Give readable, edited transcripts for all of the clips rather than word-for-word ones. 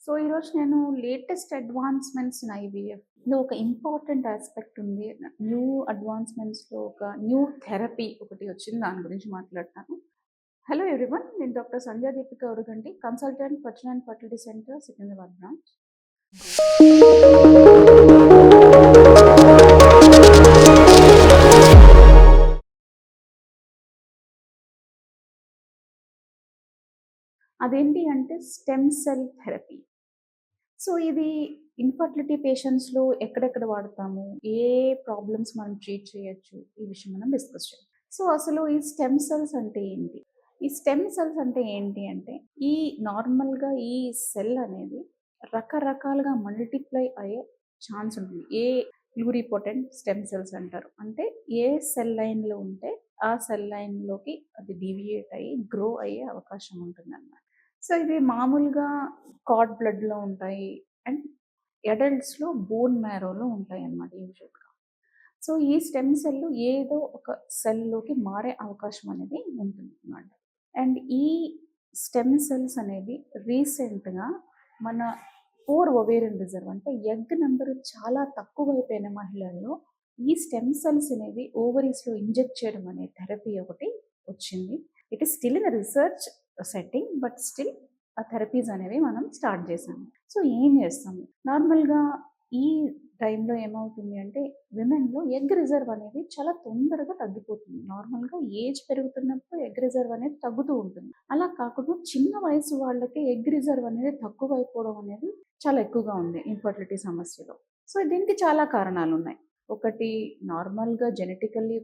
So, ఈరోజు నేను latest advancements in ఐవీఎఫ్‌లో ఒక ఇంపార్టెంట్ యాస్పెక్ట్ ఉంది. న్యూ అడ్వాన్స్‌మెంట్స్‌లో ఒక న్యూ థెరపీ ఒకటి వచ్చింది. దాని గురించి మాట్లాడతాను. Hello everyone. నేను doctor Sandhya Deepika Oruganti, consultant fertility and fertility centre, Secunderabad branch. అదేంటి అంటే స్టెమ్ సెల్ థెరపీ. సో, ఇది ఇన్‌ఫర్టిలిటీ పేషెంట్స్‌లో ఎక్కడెక్కడ వాడతాము? ఏ ప్రాబ్లమ్స్ మనం ట్రీట్ చేయొచ్చు? ఈ విషయం మనం డిస్కస్ చేద్దాం. సో, అసలు ఈ స్టెమ్ సెల్స్ అంటే ఏంటి? ఈ స్టెమ్ సెల్స్ అంటే ఏంటి అంటే, ఈ నార్మల్‌గా ఈ సెల్ అనేది రకరకాలుగా మల్టిప్లై అయ్యే ఛాన్స్ ఉంటుంది. ప్లూరిపోటెంట్ స్టెమ్ సెల్స్ అంటారు. అంటే ఏ సెల్ లైన్‌లో ఉంటే ఆ సెల్ లైన్‌లోకి అది డీవియేట్ అయ్యి గ్రో అయ్యే అవకాశం ఉంటుందన్నమాట. సో, ఇది మామూలుగా కార్డ్ బ్లడ్‌లో ఉంటాయి. అండ్ అడల్ట్స్‌లో బోన్ మ్యారోలో ఉంటాయన్నమాట యూజువల్‌గా. సో, ఈ స్టెమ్ సెల్ ఏదో ఒక సెల్‌లోకి మారే అవకాశం అనేది ఉంటుందన్నమాట. అండ్ ఈ స్టెమ్ సెల్స్ అనేవి రీసెంట్‌గా మన ఓవేరియన్ రిజర్వ్ అంటే ఎగ్ నెంబర్ చాలా తక్కువైపోయిన మహిళల్లో ఈ స్టెమ్ సెల్స్ అనేవి ఓవరీస్‌లో ఇంజెక్ట్ చేయడం అనే థెరపీ ఒకటి వచ్చింది. It is still in research setting, but still ఆ థెరపీస్ అనేవి మనం స్టార్ట్ చేసాము. సో, ఏం చేస్తాము? నార్మల్‌గా ఈ టైంలో ఏమవుతుంది అంటే విమెన్‌లో ఎగ్ రిజర్వ్ అనేది చాలా తొందరగా తగ్గిపోతుంది. నార్మల్‌గా ఏజ్ పెరుగుతున్నప్పుడు ఎగ్ రిజర్వ్ అనేది తగ్గుతూ ఉంటుంది. అలా కాకుండా చిన్న వయసు వాళ్ళకి ఎగ్ రిజర్వ్ అనేది తక్కువైపోవడం అనేది చాలా ఎక్కువగా ఉంది ఇన్‌ఫర్టిలిటీ సమస్యలో. సో, దీనికి చాలా కారణాలున్నాయి. ఒకటి నార్మల్‌గా జెనెటికల్లీ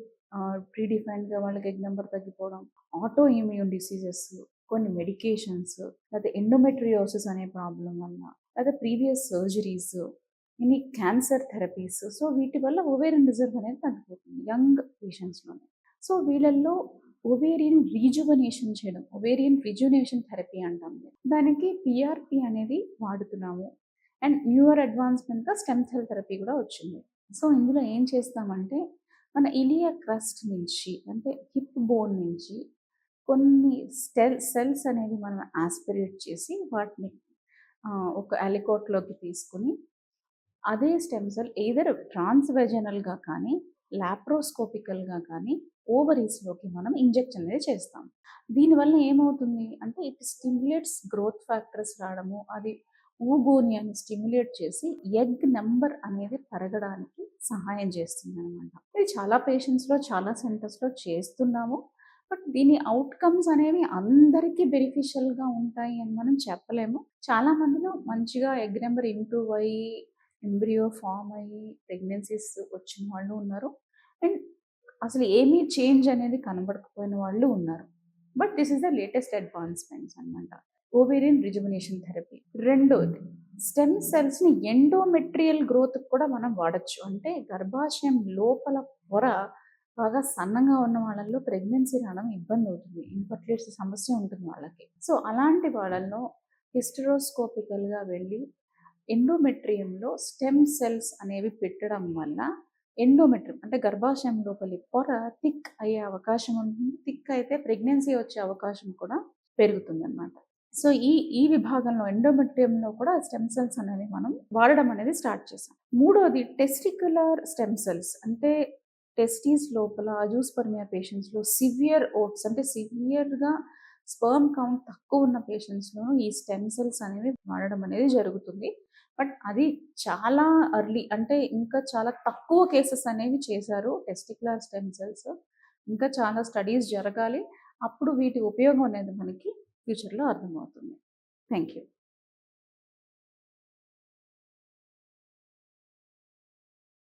ప్రీడిఫైన్డ్‌గా వాళ్ళకి ఎగ్ నంబర్ తగ్గిపోవడం, ఆటో ఇమ్యూన్ డిసీజెస్, కొన్ని మెడికేషన్స్, లేకపోతే ఎండోమెట్రియోసిస్ అనే ప్రాబ్లం వల్ల, లేదా ప్రీవియస్ సర్జరీస్, ఇన్ని క్యాన్సర్ థెరపీస్. సో, వీటి వల్ల ఓవేరియన్ రిజర్వ్ అనేది తగ్గిపోతుంది యంగ్ పేషెంట్స్‌లోనే. సో, వీళ్ళల్లో ఓవేరియన్ రీజువనేషన్ చేయడం, ఓవేరియన్ రిజువనేషన్ థెరపీ అంటాం. దానికి పీఆర్పీ అనేది వాడుతున్నాము. అండ్ న్యూయర్ అడ్వాన్స్‌మెంట్‌గా స్టెమ్ సెల్ థెరపీ కూడా వచ్చింది. సో, ఇందులో ఏం చేస్తామంటే మన ఇలియా క్రస్ట్ నుంచి అంటే హిప్ బోన్ నుంచి కొన్ని సెల్స్ అనేవి మనం ఆస్పిరేట్ చేసి వాటిని ఒక అలికోట్‌లోకి తీసుకొని అదే స్టెమ్ సెల్ ఎయిదర్ ట్రాన్స్‌వెజనల్‌గా కానీ, లాప్రోస్కోపికల్‌గా కానీ ఓవరీస్‌లోకి మనం ఇంజెక్ట్ అనేది చేస్తాం. దీనివల్ల ఏమవుతుంది అంటే ఇట్ స్టిమ్యులేట్స్ గ్రోత్ ఫ్యాక్టర్స్ రావడము, అది ఊబోనియాని స్టిమ్యులేట్ చేసి ఎగ్ నంబర్ అనేది పెరగడానికి సహాయం చేస్తుందనమాట. ఇది చాలా పేషెంట్స్‌లో, చాలా సెంటర్స్‌లో చేస్తున్నాము. బట్ దీని అవుట్‌కమ్స్ అనేవి అందరికీ బెనిఫిషియల్‌గా ఉంటాయి అని మనం చెప్పలేము. చాలా మందిలో మంచిగా ఎగ్ నంబర్ ఇంప్రూవ్ అయ్యి ఎంబ్రియో ఫామ్ అయ్యి ప్రెగ్నెన్సీస్ వచ్చిన వాళ్ళు ఉన్నారు. అండ్ అసలు ఏమీ చేంజ్ అనేది కనబడకపోయిన వాళ్ళు ఉన్నారు. But this is the latest advancements అనమాట. Ovarian rejuvenation therapy. రెండోది స్టెమ్ సెల్స్‌ని ఎండోమెట్రియల్ గ్రోత్‌కి కూడా మనం వాడొచ్చు. అంటే గర్భాశయం లోపల పొర బాగా సన్నగా ఉన్న వాళ్ళల్లో ప్రెగ్నెన్సీ రావడం ఇబ్బంది అవుతుంది. ఇన్ఫర్టిలిటీ సమస్య ఉంటుంది వాళ్ళకి. సో, అలాంటి వాళ్ళల్లో హిస్టరోస్కోపికల్‌గా వెళ్ళి ఎండోమెట్రియంలో స్టెమ్ సెల్స్ అనేవి పెట్టడం వల్ల ఎండోమెట్రియం అంటే గర్భాశయం లోపలి పొర థిక్ అయ్యే అవకాశం ఉంటుంది. థిక్ అయితే ప్రెగ్నెన్సీ వచ్చే అవకాశం కూడా పెరుగుతుందన్నమాట. సో, ఈ విభాగంలో ఎండోమెట్రియంలో కూడా స్టెమ్ సెల్స్ అనేవి మనం వాడడం అనేది స్టార్ట్ చేసాం. మూడోది టెస్టిక్యులర్ స్టెమ్ సెల్స్ అంటే టెస్టీస్ లోపల అజూస్పర్మియా పేషెంట్స్‌లో సివియర్ ఓట్స్ అంటే సివియర్‌గా స్పెర్మ్ కౌంట్ తక్కువ ఉన్న పేషెంట్స్‌లో ఈ స్టెమ్ సెల్స్ అనేవి వాడడం అనేది జరుగుతుంది. బట్ అది చాలా ఎర్లీ అంటే ఇంకా చాలా తక్కువ కేసెస్ అనేవి చేశారు టెస్టిక్యులర్ స్టెమ్ సెల్స్. ఇంకా చాలా స్టడీస్ జరగాలి. అప్పుడు వీటి ఉపయోగం అనేది మనకి ఫ్యూచర్‌లో అర్థమవుతుంది. Thank you.